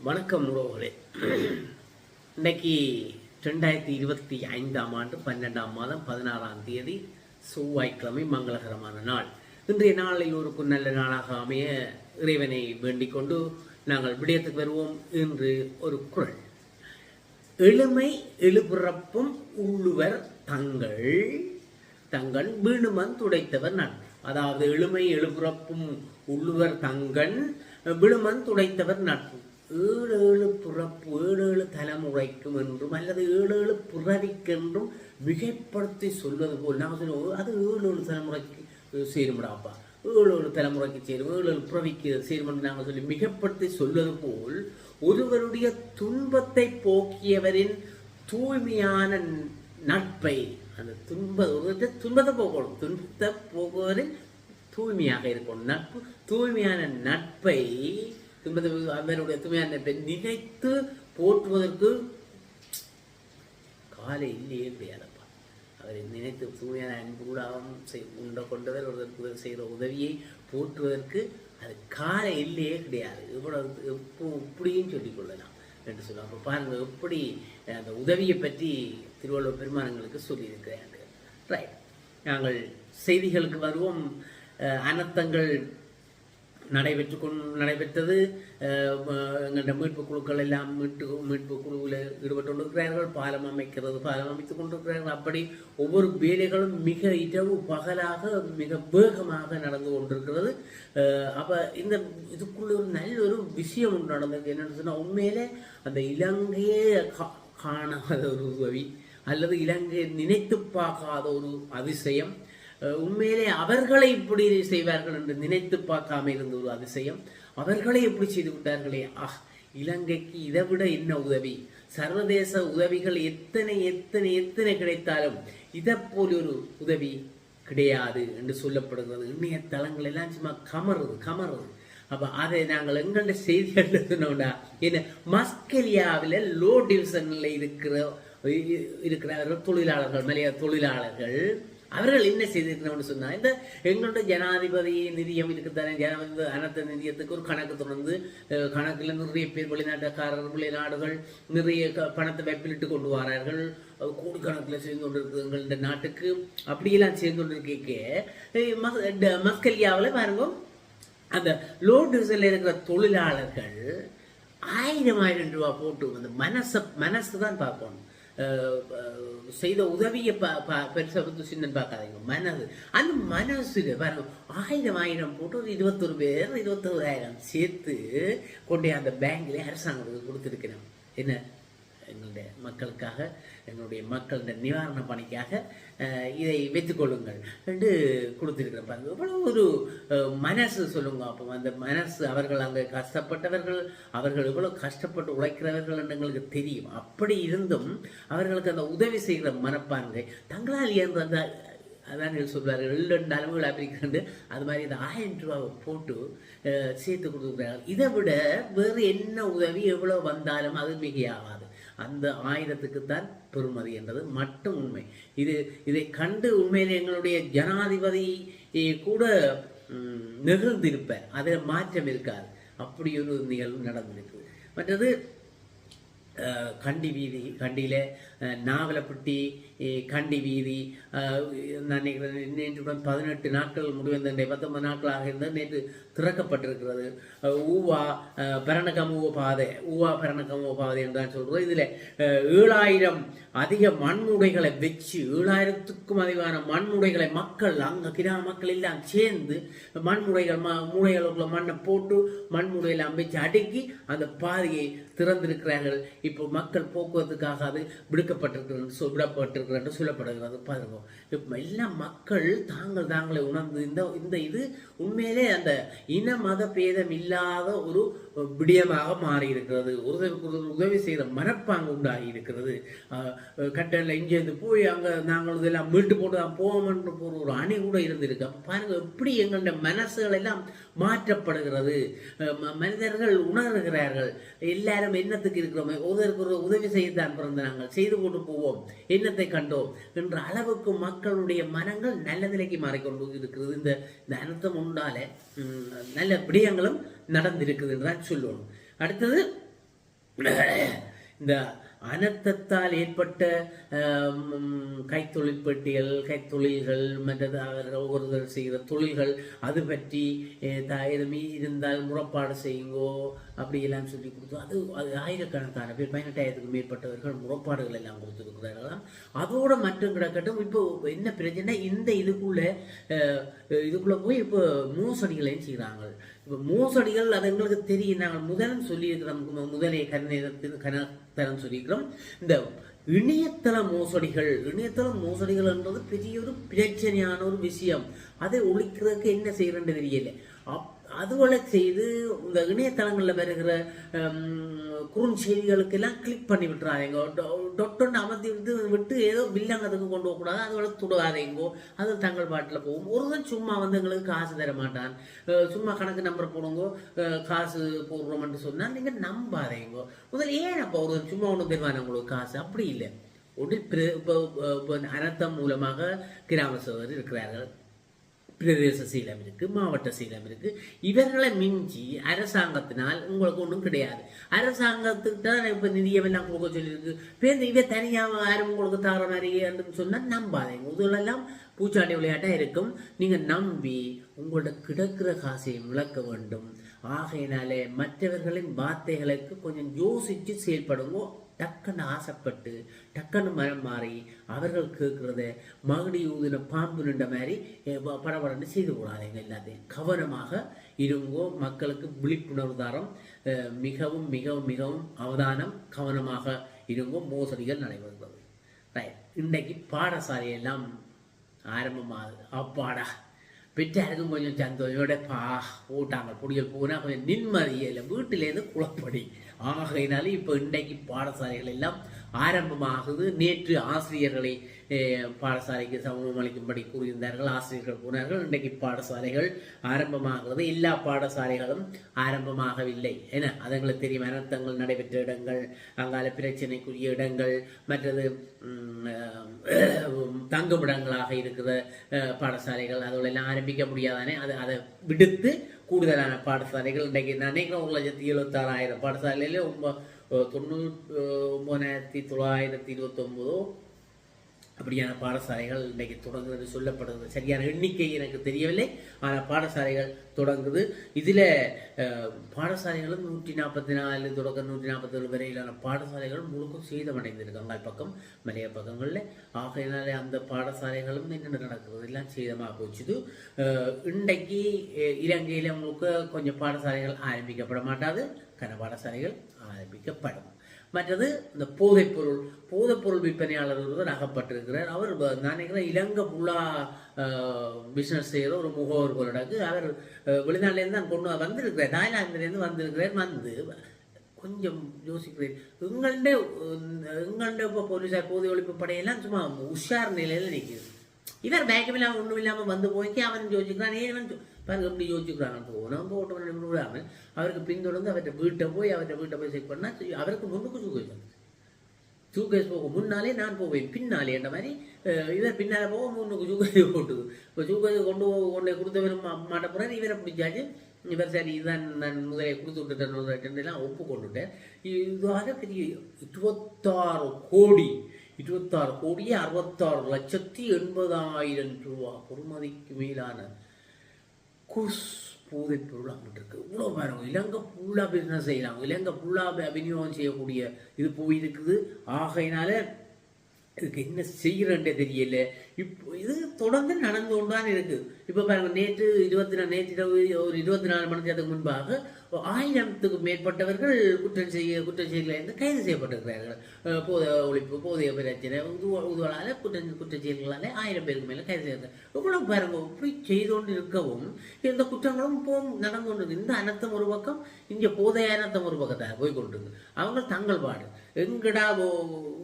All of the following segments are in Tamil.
வணக்கம் உறவுகளே. இன்னைக்கு 2025 ஆண்டு 12ஆம் மாதம் 16ஆம் தேதி செவ்வாய்க்கிழமை, மங்களகரமான நாள். இன்றைய நாள் எல்லோருக்கும் நல்ல நாளாக அமைய இறைவனை வேண்டிக் கொண்டு நாங்கள் விடயத்துக்கு வருவோம். இன்று ஒரு குறள். எழுமை எழுபிறப்பும் உள்ளுவர் தங்கள் தங்கன் வீணுமன் துடைத்தவர் நட்பு. அதாவது எழுமை எழுபிறப்பும் உள்ளுவர் தங்கன் விழுமன் துடைத்தவர் நட்பு. ஏழு பிறப்பு ஏழு தலைமுறைக்கும் என்றும் அல்லது ஏழு பிறவிக்கென்றும் மிகைப்படுத்தி சொல்வது போல் நாங்கள் சொல்லுவோம். அது ஏழு தலைமுறைக்கு சேரும்டாப்பா, ஏழு தலைமுறைக்கு சேரும், ஏழு பிறவிக்கு சேரும் என்று நாங்கள் சொல்லி மிகைப்படுத்தி சொல்வது போல் ஒருவருடைய துன்பத்தை போக்கியவரின் தூய்மையான நட்பை, அந்த துன்பத்தை போக்கணும், துன்பத்தை போக்குவரின் தூய்மையாக இருக்கணும். நட்பு தூய்மையான நட்பை, அவருடைய தூய்மையான நட்பை நினைத்து போற்றுவதற்கு காலை இல்லையே கிடையாதப்பா. அவரை நினைத்து தூய்மையான அன்பு கூட கொண்டவர் ஒருவருக்கு செய்கிற உதவியை போற்றுவதற்கு அது காலை இல்லையே கிடையாது. இவ்வளவு இப்படியும் சொல்லிக் கொள்ளலாம் என்று சொல்லுவாங்க. அப்போ பாருங்க எப்படி அந்த உதவியை பற்றி திருவள்ளுவர் பெருமானங்களுக்கு சொல்லியிருக்கிறாங்க. ரைட், நாங்கள் செய்திகளுக்கு வருவோம். அனர்த்தங்கள் நடைபெற்றது. எங்களுடைய மீட்பு குழுக்கள் எல்லாம் மீட்பு குழுவில் ஈடுபட்டு கொண்டிருக்கிறார்கள். பாலம் அமைத்துக் கொண்டிருக்கிறார்கள். அப்படி ஒவ்வொரு வேலைகளும் மிக இரவு பகலாக மிக வேகமாக நடந்து கொண்டிருக்கிறது. அப்போ இதுக்குள்ள ஒரு நல்ல ஒரு விஷயம் ஒன்று நடந்தது. என்னென்னு சொன்னால், உண்மையிலே அந்த இலங்கையே காணாத ஒரு உதவி அல்லது இலங்கையை நினைத்து பார்க்காத ஒரு அதிசயம், உண்மையிலே அவர்களை இப்படி செய்வார்கள் என்று நினைத்து பார்க்காம இருந்த ஒரு அதிசயம், அவர்களை எப்படி செய்து விட்டார்களே. இலங்கைக்கு இதை விட என்ன உதவி? சர்வதேச உதவிகள் எத்தனை எத்தனை எத்தனை கிடைத்தாலும் இதை போல ஒரு உதவி கிடையாது என்று சொல்லப்படுகிறது. இணையதளங்கள் எல்லாம் சும்மா கமருது. அப்ப அதை நாங்கள் எங்கள்ட செய்திகள் சொன்னோம்னா, என்ன மஸ்கெலியாவில் லோ டிவிஷன்ல இருக்கிற தொழிலாளர்கள், மலைய தொழிலாளர்கள், அவர்கள் என்ன செய்திருக்கணும்னு சொன்னா, இந்த எங்களுடைய ஜனாதிபதி நிதியம் இருக்குதானே, ஜனாதிபதி அனைத்து நிதியத்துக்கு ஒரு கணக்கு தொடர்ந்து கணக்கில் நிறைய பேர் வெளிநாட்டுக்காரர்கள், வெளிநாடுகள் நிறைய பணத்தை வைப்பிலிட்டு கொண்டு வரார்கள். கோடிக்கணக்கில் சேர்ந்து கொண்டு இருக்குது எங்களுடைய நாட்டுக்கு. அப்படியெல்லாம் சேர்ந்து கொண்டு இருக்க மஸ்கெலியாவில் பாருங்க, அந்த லோ டிவிஷன்ல இருக்கிற தொழிலாளர்கள் 1000 ரூபாய் போட்டு அந்த மனசு தான் பார்க்கணும். செய்த உதவியை பெருசா சின்ன பார்க்காதீங்க. அந்த மனசுல பாருங்க, 1000 போட்டு ஒரு 21 பேர் 21,000 சேர்த்து கொண்டே அந்த பேங்க்ல அரசாங்கத்துக்கு கொடுத்துருக்கிறோம். என்ன, எங்களுடைய மக்களுக்காக, எங்களுடைய மக்களுடைய நிவாரண பணிக்காக இதை வைத்துக் கொள்ளுங்கள் என்று கொடுத்திருக்கிற பாருங்க. இவ்வளவு ஒரு மனசு சொல்லுங்க. அப்போ அந்த மனசு, அவர்கள் அங்கே கஷ்டப்பட்டவர்கள், அவர்கள் எவ்வளவு கஷ்டப்பட்டு உழைக்கிறவர்கள் என்று எங்களுக்கு தெரியும். அப்படி இருந்தும் அவர்களுக்கு அந்த உதவி செய்கிற மனப்பான்மை தங்களால் இயன்ற அந்த அதான் சொல்வார்கள், 2 அளவுகள் அப்படிங்கிறது. அது மாதிரி இந்த 1000 ரூபாவை போட்டு சேர்த்து கொடுக்குறார்கள். இதை விட வேறு என்ன உதவி எவ்வளவு வந்தாலும் அது மிகையாகாது. அந்த 1000க்கு தான் பெருமதி என்றது மட்டும் உண்மை. இதை கண்டு உண்மையிலே எங்களுடைய ஜனாதிபதி கூட நெகிழ்ந்திருப்பார். அதில் மாற்றம் இருக்காது. அப்படி ஒரு நிகழ்வு நடந்திருக்கு. மற்றது கண்டியில நாவலப்பட்டி கண்டி வீதி, நான் நேற்று 18 நாட்கள் முடிவந்த 19 நாட்களாக இருந்தது. நேற்று திறக்கப்பட்டிருக்கிறது. ஊவா பரணகமுவ பாதை என்றுதான் சொல்றோம். இதுல 7000 அதிக மண்முடைகளை வச்சு, 7000க்கும் அதிகமான மண்முடைகளை மக்கள், அங்க கிராம மக்கள் எல்லாம் சேர்ந்து மூடைகளுக்குள்ள மண்ணை போட்டு மண்முடையெல்லாம் வச்சு அடுக்கி அந்த பாதையை திறந்திருக்கிறார்கள். இப்போ மக்கள் போக்குவரத்துக்காக அது விடப்பட்டிருக்கிறது என்று சொல்லப்படுகிறது. பாருங்க, எல்லா மக்கள் தாங்களை உணர்ந்து இந்த இது உண்மையிலே அந்த இன மத பேதம் இல்லாத ஒரு விடயமாக மாறி இருக்கிறது. உதவி செய்கிற மனப்பாங்கு உண்டாகி இருக்கிறது. கட்டணல இங்கேருந்து போய் அங்க நாங்கள் இதெல்லாம் மீட்டு போட்டு தான் போவோம் என்று போற ஒரு அணி கூட இருந்திருக்கு. பாருங்க, எப்படி எங்களுடைய மனசுகள் எல்லாம் மாற்றப்படுகிறது. மனிதர்கள் உணர்கிறார்கள். எல்லாரும் என்னத்துக்கு இருக்கிறோம், ஒருவருக்கு உதவி செய்யத்தான் பிறந்த நாங்கள் செய்து கொண்டு போவோம், என்னத்தை கண்டோம் என்ற அளவுக்கு மக்களுடைய மனங்கள் நல்ல நிலைக்கு மாறிக்கொண்டு இருக்கிறது. இந்த அனர்த்தம் உண்டால நல்ல விடயங்களும் நடந்திருக்குது என்றுதான் சொல்லணும். அடுத்தது இந்த அனர்த்தத்தால் ஏற்பட்ட கைத்தொழில் பெட்டிகள், கைத்தொழில்கள், மற்றது அவர்கள் ஒவ்வொருவர் செய்கிற தொழில்கள், அது பற்றி எதுவுமே இருந்தால் முறைப்பாடு செய்யுங்கோ அப்படியெல்லாம் சொல்லி கொடுத்தோம். அது ஆயிரக்கணக்கான பேர் 18,000க்கும் மேற்பட்டவர்கள் முறைப்பாடுகள் எல்லாம் கொடுத்துருக்கிறார்களாம். அதோட மட்டும் கிடக்கட்டும். இப்போ என்ன பிரச்சனை, இந்த இதுக்குள்ள போய் இப்போ மோசடிகளையும் செய்கிறாங்க. இப்போ மோசடிகள் அது எங்களுக்கு தெரியும். நாங்கள் முதலும் சொல்லியிருக்கிறோம், முதலே கனத்தரம் சொல்லியிருக்கிறோம். இந்த இணையதள மோசடிகள் என்றது பெரிய ஒரு பிரச்சனையான ஒரு விஷயம். அதை ஒழிக்கிறதுக்கு என்ன செய்யறேன்னு தெரியல. அதுவளை செய்து இந்த இணையதளங்களில் வருகிற குறுஞ்செய்திகளுக்கு எல்லாம் கிளிக் பண்ணி விட்டுறாதீங்க. டொட்டொன்னு அமர்த்தி விட்டு ஏதோ வில்லங்கத்துக்கு கொண்டு போகக்கூடாது. அதுவளை துடாதீங்கோ. அது தங்கள் பாட்டில் போகும். ஒருவன் சும்மா எங்களுக்கு காசு தர மாட்டான், சும்மா கணக்கு நம்பர் போடுங்கோ, காசு போடுறோம்னு சொன்னால் நீங்கள் நம்பாதீங்கோ. முதல்ல ஏன் அப்போ ஒருவன் சும்மா ஒன்று தருவான் உங்களுக்கு காசு? அப்படி இல்லை. இப்போ அனர்த்தம் மூலமாக கிராம சபைகள் இருக்கிறார்கள், பிரதேச சீலம் இருக்கு, மாவட்ட சீலம் இருக்கு. இவர்களை மிஞ்சி அரசாங்கத்தினால் உங்களுக்கு ஒன்றும் கிடையாது. அரசாங்கத்துக்கு தான் இப்ப நிதியம் எல்லாம் கொடுக்க சொல்லியிருக்கு. பேருந்து இவ தனியாக யாரும் உங்களுக்கு தர மாதிரி சொன்னா நம்பாதீங்க. இதெல்லாம் பூச்சாண்டி விளையாட்டா இருக்கும். நீங்க நம்பி உங்களோட கிடக்கிற காசையும் இழக்க வேண்டும். ஆகையினாலே மற்றவர்களின் வார்த்தைகளுக்கு கொஞ்சம் யோசிச்சு செயல்படுங்க. டக்குன்னு ஆசைப்பட்டு டக்குன்னு மரம் மாறி அவர்கள் கேட்கறத மகுடி ஊதின பாம்பு நின்ற மாதிரி பரபரன்னு செய்து கூடாதுங்க. எல்லாத்தையும் கவனமாக இருங்கோ. மக்களுக்கு விழிப்புணர்வு தாரம். மிகவும் மிகவும் மிகவும் அவதானம், கவனமாக இருங்கோ. மோசடிகள் நடைபெறுகிறது. இன்றைக்கு பாடசாலையெல்லாம் ஆரம்பமாகுது. அப்பாடா, பெற்றாருக்கும் கொஞ்சம் சந்தோஷோட போட்டாங்க. குடிகள் போனால் கொஞ்சம் நிம்மதியில் வீட்டிலேருந்து குளப்படி. ஆகையினாலும் இப்போ இன்றைக்கு பாடசாலைகள் எல்லாம் ஆரம்பமாகுது. நேற்று ஆசிரியர்களை பாடசாலைக்கு சமூகம் அளிக்கும்படி கூறியிருந்தார்கள். ஆசிரியர்கள் போனார்கள். இன்றைக்கு பாடசாலைகள் ஆரம்பமாகிறது. எல்லா பாடசாலைகளும் ஆரம்பமாகவில்லை. ஏன்னா அதுங்களுக்கு தெரியும், அனர்த்தங்கள் நடைபெற்ற இடங்கள், அங்கால பிரச்சனைக்குரிய இடங்கள், மற்றது தங்குமிடங்களாக இருக்கிற பாடசாலைகள் அதோடெல்லாம் ஆரம்பிக்க முடியாதானே. அதை விடுத்து கூடுதலான பாடசாலைகள் இன்றைக்கு நினைக்கிறேன் 1,76,000 பாடசாலையில 99,929 அப்படியான பாடசாலைகள் இன்றைக்கு தொடங்குறது சொல்லப்படுது. சரியான எண்ணிக்கை எனக்கு தெரியவில்லை, ஆனால் பாடசாலைகள் தொடங்குது. இதில் பாடசாலைகளும் 144 தொடக்க 147 வரையிலான பாடசாலைகளும் முழுக்க சேதமடைந்திருக்காங்க பக்கம் மலைய பக்கங்களில். ஆகையினாலே அந்த பாடசாலைகளும் என்னென்ன நடக்கிறது எல்லாம் சேதமாக போச்சுது. இன்றைக்கு இலங்கையில் முழுக்க கொஞ்சம் பாடசாலைகள் ஆரம்பிக்கப்பட மாட்டாது, கன பாடசாலைகள் ஆரம்பிக்கப்படும். மற்றது இந்த போதைப்பொருள் விற்பனையாளர் ஒருவர் அகப்பட்டிருக்கிறார். அவர் நினைக்கிறேன் இலங்கை புல்லா பிசினஸ் செய்கிற ஒரு முகவர் போலடாக்கு. அவர் வெளிநாட்டிலேருந்து தான் கொண்டு வந்திருக்கிறார், தாய்லாந்துலேருந்து வந்திருக்கிறார். வந்து கொஞ்சம் யோசிக்கிறேன், எங்கள்ட இப்போ போலீஸார் போதை ஒழிப்பு படையெல்லாம் சும்மா உஷார் நிலையில் நிற்குது. இவர் பேக்கம் இல்லாமல் ஒன்றும் இல்லாமல் வந்து போய்க்கு அவன் யோசிக்கிறான். ஏன் பாருங்க எப்படி யோசிக்கிறாங்க. போனோம் போட்டோம் விடாமல் அவருக்கு பின்தொடர்ந்து அவர்கிட்ட வீட்டை போய் செக் பண்ணால் அவருக்கு முன்னுக்கு சூகேஸ் போகும். முன்னாலே நான் போவேன் பின்னாலே என்ற மாதிரி இவர் பின்னாலே போக முன்னுக்கு சூகேஸ் போட்டுது. இப்போ சூகேஸ் கொண்டு கொடுத்தவர் மாட்ட போறாரு. இவரை பிடிச்சாச்சு. இவர் சரி இதுதான் நான் முதலே கொடுத்து விட்டுட்டேன் ஒப்பு கொண்டுட்டேன். இதாக பெரிய 26 கோடியே 66,80,000 ரூபா பொறுமதிக்கு மேலான போதைப் பொருள் அங்கிட்டு இருக்கு. இவ்வளோ பாருங்க, இலங்கை ஃபுல்லா பிசினஸ் செய்யலாம், இலங்கை ஃபுல்லா விநியோகம் செய்யக்கூடிய இது போயிருக்குது. ஆகையினால இதுக்கு என்ன செய்யறே தெரியல. இப்போ இது தொடர்ந்து நடந்து கொண்டுதான் இருக்கு. இப்ப பாருங்க, நேற்று ஒரு 24 மணி நேரத்துக்கு முன்பாக 1000க்கு மேற்பட்டவர்கள் குற்றச்செயல்களிலிருந்து கைது செய்யப்பட்டிருக்கிறார்கள். போதைய பிரச்சனை உதவலால குற்றச்செயல்களால 1000 பேருக்கு மேல கைது செய்யறாங்க. இவ்வளவு பாருங்க, இப்படி செய்து கொண்டு இருக்கவும் இந்த குற்றங்களும் இப்போ நடந்து கொண்டு, இந்த அனர்த்தம் ஒரு பக்கம், இங்க போதைய அனர்த்தம் ஒரு பக்கத்தாக போய் கொண்டிருக்கு. அவங்க தங்கள் பாடு எங்கடா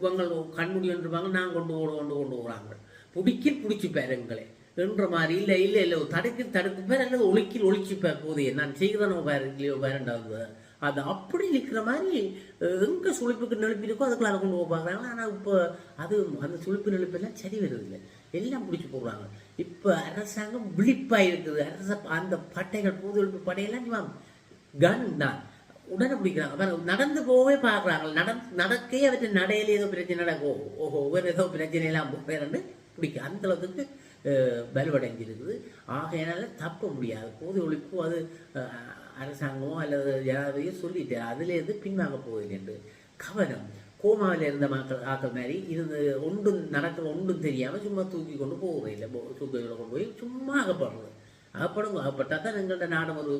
இவங்க கண்முடி என்றுவாங்க, நான் கொண்டு போடுறாங்க. பிடிச்சு பேருங்களே என்ற மாதிரி இல்லை தடுப்பு பேர் அல்லது ஒழிச்சு பேர் போதைய நான் செய்கிறனோ பேருண்டாவது அது அப்படி நிற்கிற மாதிரி எங்க சுழிப்புக்கு நெழுப்பி இருக்கோ அதுக்குள்ள கொண்டு போகிறாங்க. ஆனால் இப்போ அது அந்த சுழிப்பு நெழுப்பெல்லாம் சரி வருதில்லை, எல்லாம் பிடிச்சி போடுறாங்க. இப்போ அரசாங்கம் விழிப்பாக இருக்குது. அந்த பட்டைகள் போதை ஒழிப்பு படையெல்லாம் கன் தான் உடனே பிடிக்கிறாங்க. நடந்து போகவே பார்க்குறாங்க. நடக்கே அவற்றை நடையில ஏதோ பிரச்சனை நடக்கும். ஓஹோ ஒவ்வொரு ஏதோ பிரச்சனையெல்லாம் பேரண்டு பிடிக்கும். அந்த அளவுக்கு வலுவடைஞ்சிருக்குது. ஆகையினால தப்ப முடியாது. போதை ஒழிப்பு அது அரசாங்கமோ அல்லது ஜனாதிபதியோ சொல்லிட்டு அதுலேருந்து பின்வாங்க போகுது என்று கவனம். கோமாவில் இருந்த ஆக்கள் மாதிரி இருந்து ஒன்றும் நடக்கிற ஒன்றும் தெரியாமல் சும்மா தூக்கி கொண்டு போகவே இல்லை. தூக்கிகளை கொண்டு போய் சும்மா அகப்படுறது. அகப்பட்டால் தான் எங்கள்கிட்ட நாடும் ஒரு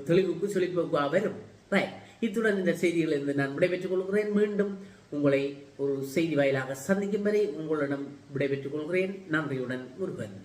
தெளிவுக்கு செழிப்புக்கு வரும். இத்துடன் இந்த செய்திகளிலிருந்து நான் விடைபெற்றுக் கொள்கிறேன். மீண்டும் உங்களை ஒரு செய்தி வாயிலாக சந்திக்கும் வரை உங்களிடம் விடைபெற்றுக் கொள்கிறேன். நன்றியுடன் முருகன்.